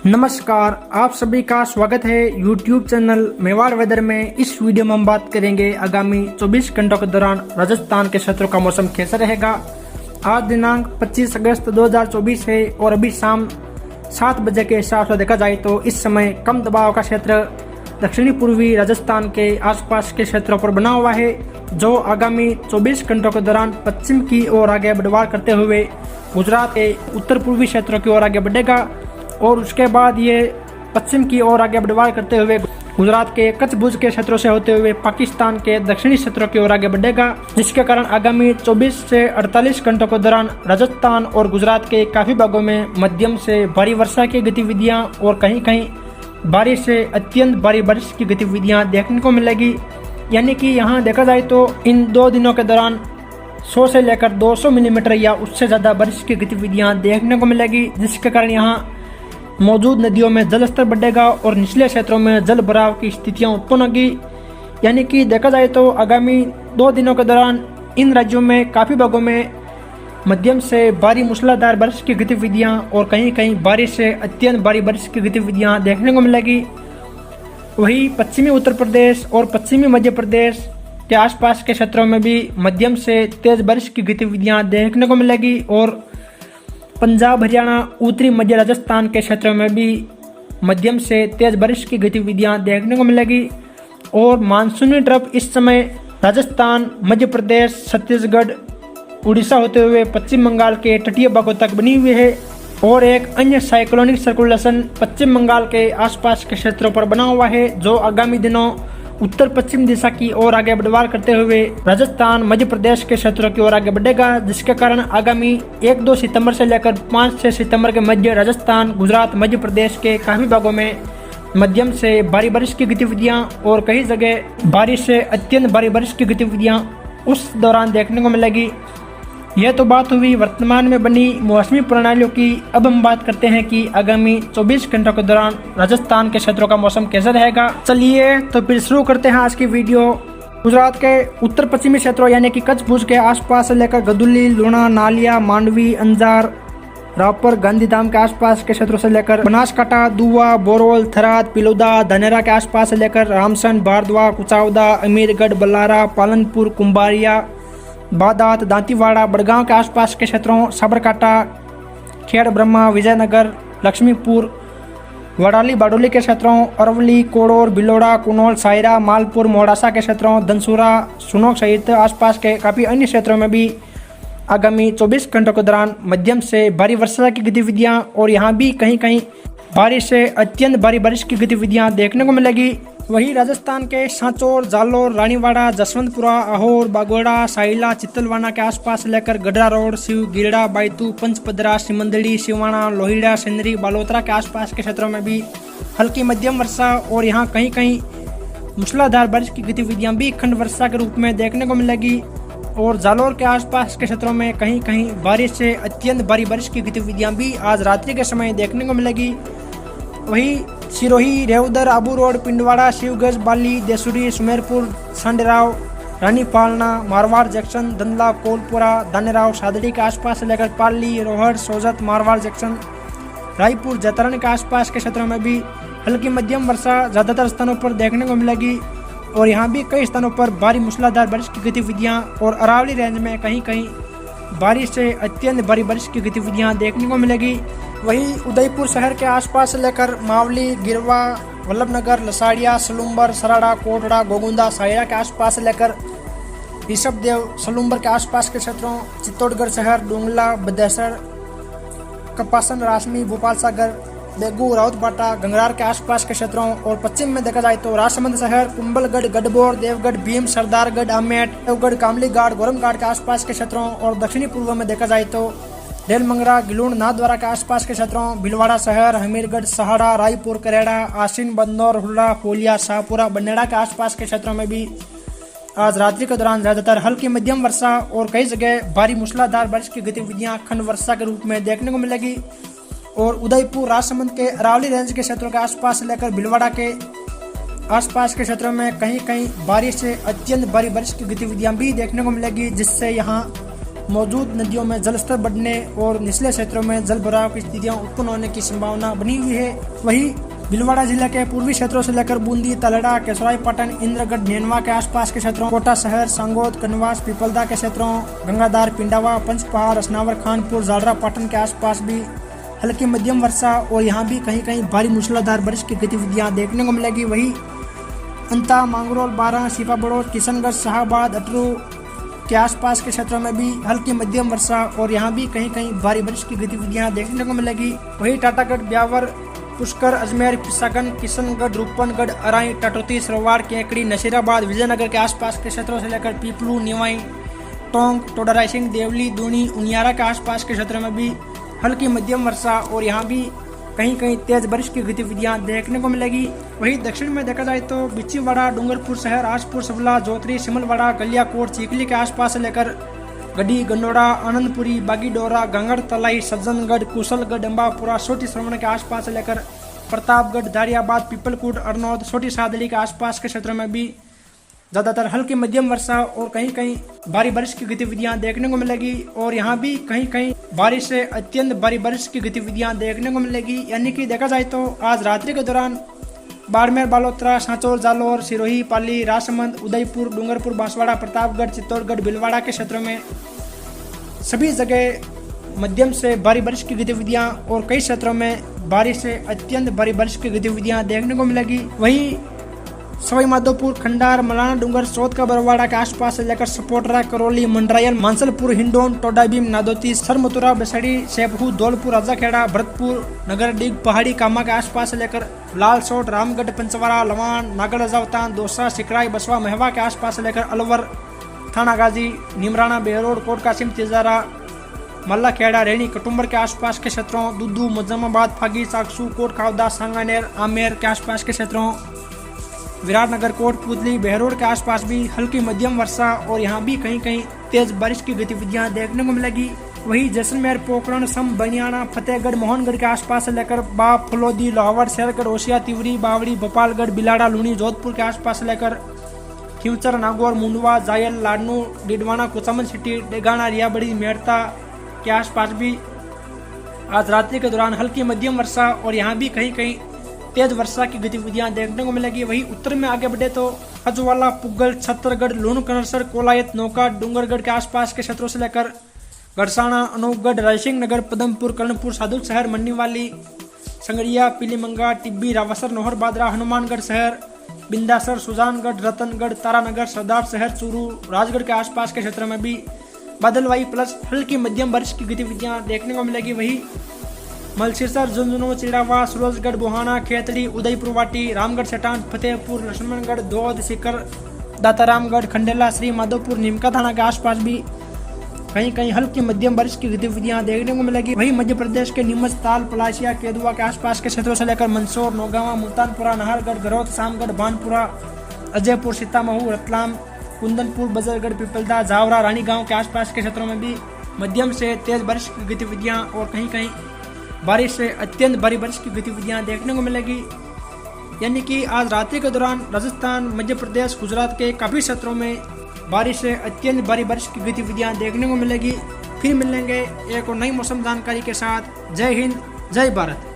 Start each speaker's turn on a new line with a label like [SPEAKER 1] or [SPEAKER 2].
[SPEAKER 1] नमस्कार, आप सभी का स्वागत है YouTube चैनल मेवाड़ वेदर में। इस वीडियो में हम बात करेंगे आगामी 24 घंटों के दौरान राजस्थान के क्षेत्रों का मौसम कैसा रहेगा। आज दिनांक 25 अगस्त 2024 है और अभी शाम 7 बजे के हिसाब से देखा जाए तो इस समय कम दबाव का क्षेत्र दक्षिणी पूर्वी राजस्थान के आसपास के क्षेत्रों पर बना हुआ है, जो आगामी 24 घंटों के दौरान पश्चिम की ओर आगे बढ़वार करते हुए गुजरात के उत्तर पूर्वी क्षेत्रों की ओर आगे बढ़ेगा और उसके बाद ये पश्चिम की ओर आगे बढ़वार करते हुए गुजरात के कच्छ भुज के क्षेत्रों से होते हुए पाकिस्तान के दक्षिणी क्षेत्रों की ओर आगे बढ़ेगा, जिसके कारण आगामी 24 से 48 घंटों के दौरान राजस्थान और गुजरात के काफी भागों में मध्यम से भारी वर्षा की गतिविधियां और कहीं कहीं बारिश से अत्यंत भारी बारिश की गतिविधियां देखने को मिलेगी। यानी कि यहाँ देखा जाए तो इन 2 दिनों के दौरान 100 से लेकर 200 मिलीमीटर या उससे ज्यादा बारिश की गतिविधियां देखने को मिलेगी, जिसके कारण यहाँ मौजूद नदियों में जल स्तर बढ़ेगा और निचले क्षेत्रों में जल भराव की स्थितियां उत्पन्न होगी। यानी कि देखा जाए तो आगामी 2 दिनों के दौरान इन राज्यों में काफी भागों में मध्यम से भारी मूसलाधार बारिश की गतिविधियां और कहीं कहीं बारिश से अत्यंत भारी बारिश की गतिविधियां देखने को मिलेगी। वहीं पश्चिमी उत्तर प्रदेश और पश्चिमी मध्य प्रदेश के आसपास के क्षेत्रों में भी मध्यम से तेज बारिश की गतिविधियां देखने को मिलेगी और पंजाब, हरियाणा, उत्तरी मध्य राजस्थान के क्षेत्रों में भी मध्यम से तेज बारिश की गतिविधियां देखने को मिलेगी। और मानसूनी ट्रफ इस समय राजस्थान, मध्य प्रदेश, छत्तीसगढ़, उड़ीसा होते हुए पश्चिम बंगाल के तटीय भागों तक बनी हुई है और एक अन्य साइक्लोनिक सर्कुलेशन पश्चिम बंगाल के आसपास के क्षेत्रों पर बना हुआ है, जो आगामी दिनों उत्तर पश्चिम दिशा की ओर आगे बढ़वार करते हुए राजस्थान, मध्य प्रदेश के क्षेत्रों की ओर आगे बढ़ेगा, जिसके कारण आगामी 1-2 सितंबर से लेकर 5-6 सितंबर के मध्य राजस्थान, गुजरात, मध्य प्रदेश के काफी भागों में मध्यम से भारी बारिश की गतिविधियां और कई जगह बारिश से अत्यंत भारी बारिश की गतिविधियां उस दौरान देखने को मिलेगी। यह तो बात हुई वर्तमान में बनी मौसमी प्रणालियों की। अब हम बात करते हैं कि आगामी 24 घंटों के दौरान राजस्थान के क्षेत्रों का मौसम कैसा रहेगा। चलिए तो फिर शुरू करते हैं आज की वीडियो। गुजरात के उत्तर पश्चिमी क्षेत्रों यानी कि कच्छ भुज के आसपास से लेकर गदुली, लूणा, नालिया, मांडवी, अंजार, रावपुर, गांधीधाम के आसपास के क्षेत्रों से लेकर बनासकांठा, दुआ, बोरोल, थराद, पिलोदा, धानेरा के आसपास से लेकर रामसन, बारदवा, कुचावदा, अमीरगढ़, बल्लारा, पालनपुर, कुंभारिया, बादात, दांतीवाड़ा, बड़गांव के आसपास के क्षेत्रों, साबरकांठा, खेड़ ब्रह्मा, विजयनगर, लक्ष्मीपुर, वडाली, बारडोली के क्षेत्रों, अरवली, कोड़ोर, बिलोड़ा, कुनौल, सायरा, मालपुर, मोड़ासा के क्षेत्रों, धनसुरा, सुनोक सहित आसपास के काफ़ी अन्य क्षेत्रों में भी आगामी 24 घंटों के दौरान मध्यम से भारी वर्षा की गतिविधियां और यहाँ भी कहीं कहीं बारिश से अत्यंत भारी बारिश की गतिविधियां देखने को मिलेगी। वहीं राजस्थान के सांचौर, जालोर, रानीवाड़ा, जसवंतपुरा, अहोर, बागोड़ा, साइला, चित्तलवाना के आसपास लेकर गढ़ा रोड, शिव, गिरडा, बायतू, पंचपदरा, सिमंदड़ी, सिवाना, लोहिड़ा, सिंदरी, बालोतरा के आसपास के क्षेत्रों में भी हल्की मध्यम वर्षा और यहाँ कहीं कहीं मूसलाधार बारिश की गतिविधियां भी खंड वर्षा के रूप में देखने को मिलेगी। और जालोर के आसपास के क्षेत्रों में कहीं कहीं बारिश से अत्यंत भारी बारिश की गतिविधियां भी आज रात्रि के समय देखने को मिलेगी। वहीं सिरोही, रेवदर, आबू रोड, पिंडवाड़ा, शिवगंज, बाली, देसुरी, सुमेरपुर, सांडेराव, रानी पालना, मारवाड़ जंक्शन, धंधला, कोलपुरा, दानेराव, सादड़ी के आसपास से लेकर पाली, रोहड़, सोजत, मारवाड़ जंक्शन, रायपुर, जतरण के आसपास के क्षेत्रों में भी हल्की मध्यम वर्षा ज्यादातर स्थानों पर देखने को मिलेगी और यहाँ भी कई स्थानों पर भारी मूसलाधार बारिश की गतिविधियाँ और अरावली रेंज में कहीं कहीं बारिश से अत्यंत भारी बारिश की गतिविधियां देखने को मिलेगी। वहीं उदयपुर शहर के आसपास से लेकर मावली, गिरवा, वल्लभनगर, लसाड़िया, सलूम्बर, सराड़ा, कोटड़ा, गोगुंदा, सायरा के आसपास से लेकर ऋषभदेव, सलूम्बर के आसपास के क्षेत्रों, चित्तौड़गढ़ शहर, डोंगला, बदेसर, कपासन, रासमी, भोपाल सागर, बेगू, राउतबाटा, गंगरार के आसपास के क्षेत्रों और पश्चिम में देखा जाए तो राजसमंद शहर, कुंभलगढ़, गढ़बोर, देवगढ़, भीम, सरदारगढ़, आमेट, देवगढ़, कामलीघाट, गोरमघाट के आसपास के क्षेत्रों और दक्षिणी पूर्व में देखा जाए तो रेलमंगरा, गिलूण, नाथद्वारा के आसपास के क्षेत्रों, भीलवाड़ा शहर, हमीरगढ़, सहाड़ा, रायपुर, करेड़ा, आसीन, बंदौर, हुर्रा, फोलिया, शाहपुरा, बनेड़ा के आसपास के क्षेत्रों में भी आज रात्रि के दौरान ज्यादातर हल्की मध्यम वर्षा और कई जगह भारी मूसलाधार बारिश की गतिविधियां खंड वर्षा के रूप में देखने को मिलेगी। और उदयपुर, राजसमंद के अरावली रेंज के क्षेत्रों के आसपास से लेकर भीलवाड़ा के आसपास के क्षेत्रों में कहीं कहीं बारिश से अत्यंत भारी बारिश की गतिविधियां भी देखने को मिलेगी, जिससे यहाँ मौजूद नदियों में जलस्तर बढ़ने और निचले क्षेत्रों में जल भराव की स्थितियां उत्पन्न होने की संभावना बनी हुई है। वहीं भीलवाड़ा जिले के पूर्वी क्षेत्रों से लेकर बूंदी, तलड़ा, केसराईपाटन, इंद्रगढ़, नेनवा के आसपास के क्षेत्रों, कोटा शहर, सांगोद, कनवास, पीपलदा के क्षेत्रों, गंगाधार, पिंडावा, पंचपहाड़, असनावर, खानपुर, जालरा पाटन के आसपास भी हल्की मध्यम वर्षा और यहाँ भी कहीं कहीं भारी मूसलाधार बारिश की गतिविधियां देखने को मिलेगी। वही अंता, मांगरोल, बारा, सीपा बड़ौद, किशनगढ़, शाहबाद, अटरू के आसपास के क्षेत्रों में भी हल्की मध्यम वर्षा और यहाँ भी कहीं कहीं भारी बारिश की गतिविधियां देखने को मिलेगी। वही टाटागढ़, ब्यावर, पुष्कर, अजमेर, पिसागन, किशनगढ़, रूपनगढ़, अराई, टटोती, सरवार, केकड़ी, नसीराबाद, विजयनगर के आसपास के क्षेत्रों से लेकर पीपलू, निवाई, टोंक, टोडराइसिंग, देवली, दूनी, उनियारा के आसपास के क्षेत्रों में भी हल्की मध्यम वर्षा और यहाँ भी कहीं कहीं तेज बारिश की गतिविधियां देखने को मिलेगी। वहीं दक्षिण में देखा जाए तो बिच्चीवाड़ा, डूंगरपुर शहर, आजपुर, सबला, जोतरी, सिमलवाड़ा, गलियाकोट, चीखली के आसपास से लेकर गढ़ी, गंडोड़ा, आनंदपुरी, बागीडोरा, गांगड़, तलाई, सज्जनगढ़, कुशलगढ़, अंबापुरा, छोटी श्रवण के आसपास से लेकर प्रतापगढ़, दारियाबाद, पीपलकूट, अरनौद, छोटी सादली के आसपास के क्षेत्रों में भी ज्यादातर हल्की मध्यम वर्षा और कहीं कहीं भारी बारिश की गतिविधियां देखने को मिलेगी और यहाँ भी कहीं कहीं बारिश से अत्यंत भारी बारिश की गतिविधियां देखने को मिलेगी। यानी कि देखा जाए तो आज रात्रि के दौरान बाड़मेर, बालोतरा, सांचौर, जालौर, सिरोही, पाली, राजसमंद, उदयपुर, डूंगरपुर, बांसवाड़ा, प्रतापगढ़, चित्तौड़गढ़, भीलवाड़ा के क्षेत्रों में सभी जगह मध्यम से भारी बारिश की गतिविधियां और कई क्षेत्रों में बारिश से अत्यंत भारी बारिश की गतिविधियां देखने को मिलेगी। वहीं सवाई माधोपुर, खंडार, मलाना डूंगर, सोद का बरवाड़ा के आसपास से लेकर सपोटरा, करौली, मंडरायल, मानसलपुर, हिंडोन, टोडाभीम, नादोती, सरमथुरा, बेसड़ी, सेपहू, धौलपुर, राजाखेड़ा, भरतपुर, नगरडीग, पहाड़ी कामा के आसपास से लेकर लालसोट, रामगढ़, पंचवरा, लवान, नागड़, अजावतान, दौसा, सिकराई, बसवा, महवा के आसपास से लेकर अलवर, थानागाजी, निमराना, बेहरोड, कोट कासिम, तिजारा, मल्लाखेड़ा, रेणी, कटुम्बर के आसपास के क्षेत्रों, दुद्दू, मुजम्माबाद, फागी, चाकसू, कोट खावदा, सांगानेर, आमेर के आसपास के क्षेत्रों, विराटनगर, कोट पुतली, बेहरोड के आसपास भी हल्की मध्यम वर्षा और यहाँ भी कहीं कहीं तेज बारिश की गतिविधियां देखने को मिलेगी। वही जैसलमेर, पोखरण, सम, बनियाना, फतेहगढ़, मोहनगढ़ के आसपास से लेकर बाप, फलोदी, लोहावड़, शेरगढ़, ओसिया, तिवरी, बावड़ी, भोपालगढ़, बिलाड़ा, लूनी, जोधपुर के आसपास से लेकर खिवचर, नागौर, मुंडवा, जायल, लाडनू, डिडवाना, कुचामन सिटी, डेगाना, रियाबड़ी, मेड़ता के आसपास भी आज रात्रि के दौरान हल्की मध्यम वर्षा और यहाँ भी कहीं कहीं तेज वर्षा की गतिविधियां देखने को मिलेगी। वही उत्तर में आगे बढ़े तो हजवाला, पुगल, छत्तरगढ़, लून, कनरसर, कोलायत, नौका, डूंगरगढ़ के आसपास के क्षेत्रों से लेकर गड़साना, अनूपगढ़, रायसिंह नगर, पदमपुर, कर्णपुर, साधु शहर, मन्नीवाली, संगरिया, पीलीमंगा, टिब्बी, रावसर, नोहर, बादरा, हनुमानगढ़ शहर, बिंदासर, सुजानगढ़, रतनगढ़, तारानगर, सरदार शहर, चूरू, राजगढ़ के आसपास के क्षेत्रों में भी बादलवाई प्लस हल्की मध्यम बारिश की गतिविधियां देखने को मिलेगी। वही मलसीसर, झुंझुनू, चिड़ावा, सूरजगढ़, बुहाना, खेतड़ी, उदयपुर वाटी, रामगढ़ सेठान, फतेहपुर, लक्ष्मणगढ़, दौद, सीकर, दातारामगढ़, खंडेला, श्री माधोपुर, नीमका थाना के आसपास भी कहीं कहीं हल्की मध्यम बारिश की गतिविधियां देखने को मिलेगी। वहीं मध्य प्रदेश के नीमच, ताल, पलाशिया, केदुआ के आसपास के क्षेत्रों से लेकर मंदसौर, नौगावा, मुल्तानपुरा, नाहरगढ़, गरौद, शामगढ़, बानपुरा, अजयपुर, सीतामऊ, रतलाम, कुंदनपुर, बजरगढ़, पिपलदा, जावरा, रानीगांव के आसपास के क्षेत्रों में भी मध्यम से तेज बारिश की गतिविधियां और कहीं कहीं बारिश से अत्यंत भारी बारिश की गतिविधियां देखने को मिलेगी। यानी कि आज रात्रि के दौरान राजस्थान, मध्य प्रदेश, गुजरात के काफी क्षेत्रों में बारिश से अत्यंत भारी बारिश की गतिविधियां देखने को मिलेगी। फिर मिलेंगे एक और नई मौसम जानकारी के साथ। जय हिंद, जय भारत।